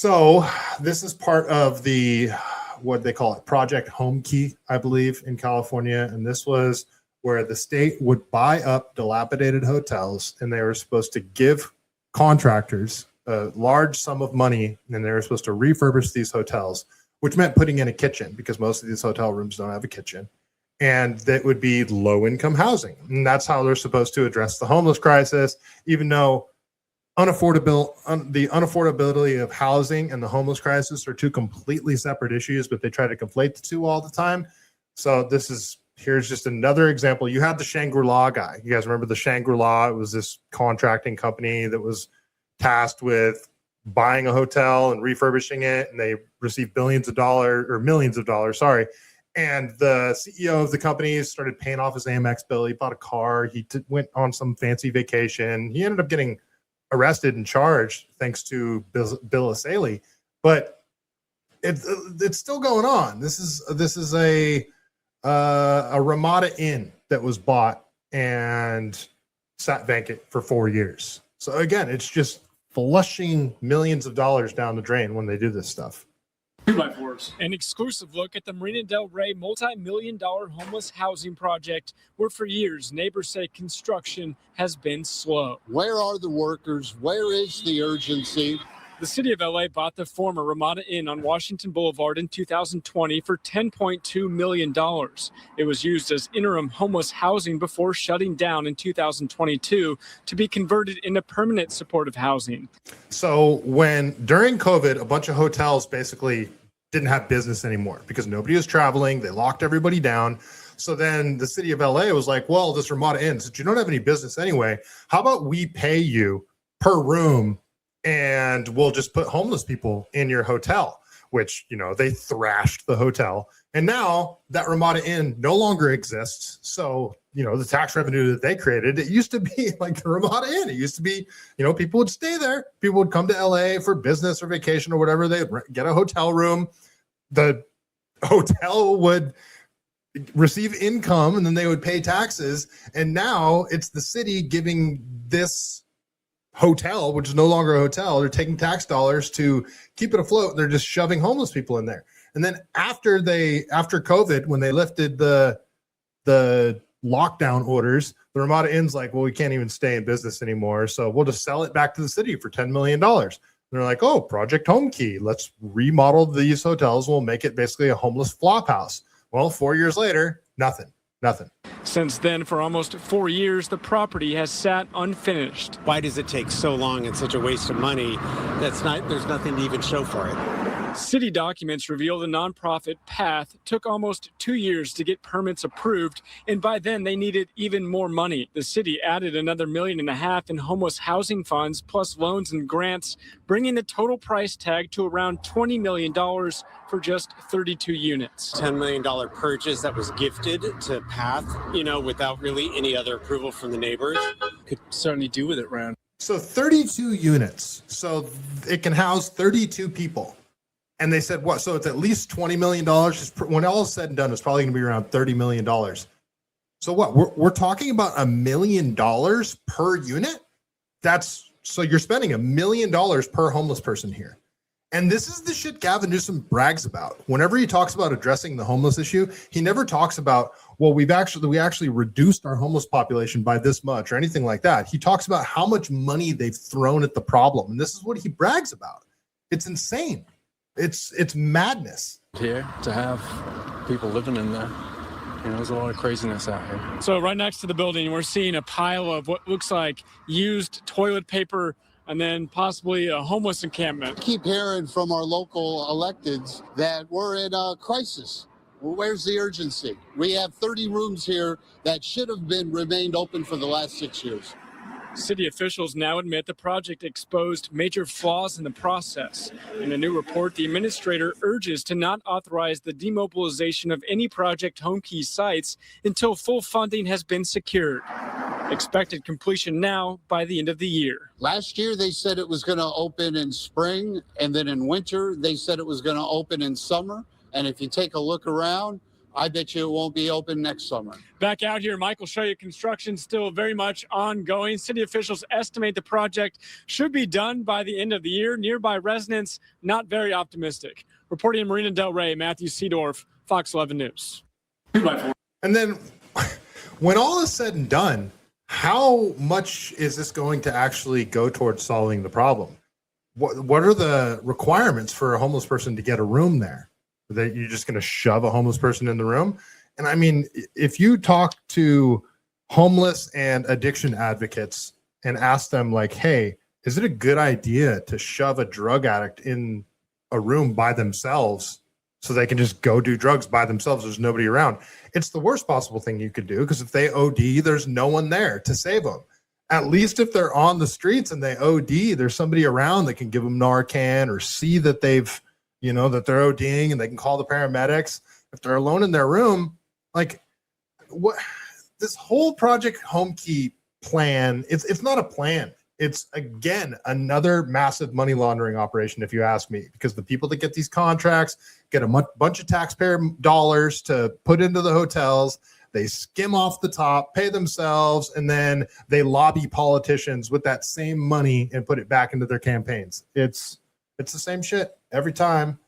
So this is part of the, what they call it, Project Homekey, I believe, in California. And this was where the state would buy up dilapidated hotels, and they were supposed to give contractors a large sum of money, and they were supposed to refurbish these hotels, which meant putting in a kitchen, because most of these hotel rooms don't have a kitchen. And that would be low-income housing. And that's how they're supposed to address the homeless crisis, even though the unaffordability of housing and the homeless crisis are two completely separate issues, but they try to conflate the two all the time. So here's just another example. You had the Shangri-La guy. You guys remember the Shangri-La? It was this contracting company that was tasked with buying a hotel and refurbishing it, and they received millions of dollars. And the CEO of the company started paying off his Amex bill. He bought a car. He went on some fancy vacation. He ended up getting arrested and charged thanks to Bill Asaley. But it's still going on. This is a Ramada Inn that was bought and sat vacant for 4 years. So again, it's just flushing millions of dollars down the drain when they do this stuff. 2x4s. An exclusive look at the Marina Del Rey multi-million-dollar homeless housing project, where for years neighbors say construction has been slow. Where are the workers? Where is the urgency? The city of LA bought the former Ramada Inn on Washington Boulevard in 2020 for $10.2 million. It was used as interim homeless housing before shutting down in 2022 to be converted into permanent supportive housing. So during COVID, a bunch of hotels basically didn't have business anymore because nobody was traveling. They locked everybody down. So then the city of LA was like, well, this Ramada Inn, since you don't have any business anyway, how about we pay you per room and we'll just put homeless people in your hotel, which, they thrashed the hotel. And now that Ramada Inn no longer exists. So, the tax revenue that they created, it used to be like the Ramada Inn. It used to be, people would stay there. People would come to LA for business or vacation or whatever. They'd get a hotel room. The hotel would receive income and then they would pay taxes. And now it's the city giving this hotel, which is no longer a hotel. They're taking tax dollars to keep it afloat. They're just shoving homeless people in there. And then after COVID, when they lifted the lockdown orders, the Ramada Inn's like, well, we can't even stay in business anymore. So we'll just sell it back to the city for $10 million. And they're like, oh, Project Homekey, let's remodel these hotels. We'll make it basically a homeless flop house. Well, 4 years later, nothing. Since then, for almost 4 years, the property has sat unfinished. Why does it take so long and such a waste of money? There's nothing to even show for it. City documents reveal the nonprofit Path took almost 2 years to get permits approved, and by then they needed even more money. The city added another $1.5 million in homeless housing funds, plus loans and grants, bringing the total price tag to around $20 million for just 32 units. $10 million purchase that was gifted to Path, without really any other approval from the neighbors. Could certainly do with it, Rand. So 32 units. So it can house 32 people. And they said, what? So it's at least $20 million. When all is said and done, it's probably going to be around $30 million. So what? We're talking about $1 million per unit? So you're spending $1 million per homeless person here. And this is the shit Gavin Newsom brags about. Whenever he talks about addressing the homeless issue, he never talks about, well, we actually reduced our homeless population by this much or anything like that. He talks about how much money they've thrown at the problem. And this is what he brags about. It's insane. It's madness. Here to have people living in there. There's a lot of craziness out here. So right next to the building, we're seeing a pile of what looks like used toilet paper and then possibly a homeless encampment. I keep hearing from our local electeds that we're in a crisis. Well, where's the urgency? We have 30 rooms here that should have remained open for the last 6 years. City officials now admit the project exposed major flaws in the process. In a new report, the administrator urges to not authorize the demobilization of any Project Homekey sites until full funding has been secured. Expected completion now by the end of the year. Last year, they said it was going to open in spring, and then in winter, they said it was going to open in summer. And if you take a look around, I bet you it won't be open next summer. Back out here, Mike will show you construction still very much ongoing. City officials estimate the project should be done by the end of the year. Nearby residents not very optimistic. Reporting in Marina Del Rey, Matthew Seedorf, Fox 11 News. And then when all is said and done, how much is this going to actually go towards solving the problem? What are the requirements for a homeless person to get a room there? That you're just going to shove a homeless person in the room? And I mean, if you talk to homeless and addiction advocates and ask them like, hey, is it a good idea to shove a drug addict in a room by themselves so they can just go do drugs by themselves? There's nobody around. It's the worst possible thing you could do, because if they OD, there's no one there to save them. At least if they're on the streets and they OD, there's somebody around that can give them Narcan or see that they've, that they're ODing, and they can call the paramedics. If they're alone in their room, like what this whole Project Homekey plan, it's not a plan. It's, again, another massive money laundering operation, if you ask me, because the people that get these contracts get a bunch of taxpayer dollars to put into the hotels. They skim off the top, pay themselves, and then they lobby politicians with that same money and put it back into their campaigns. It's the same shit every time.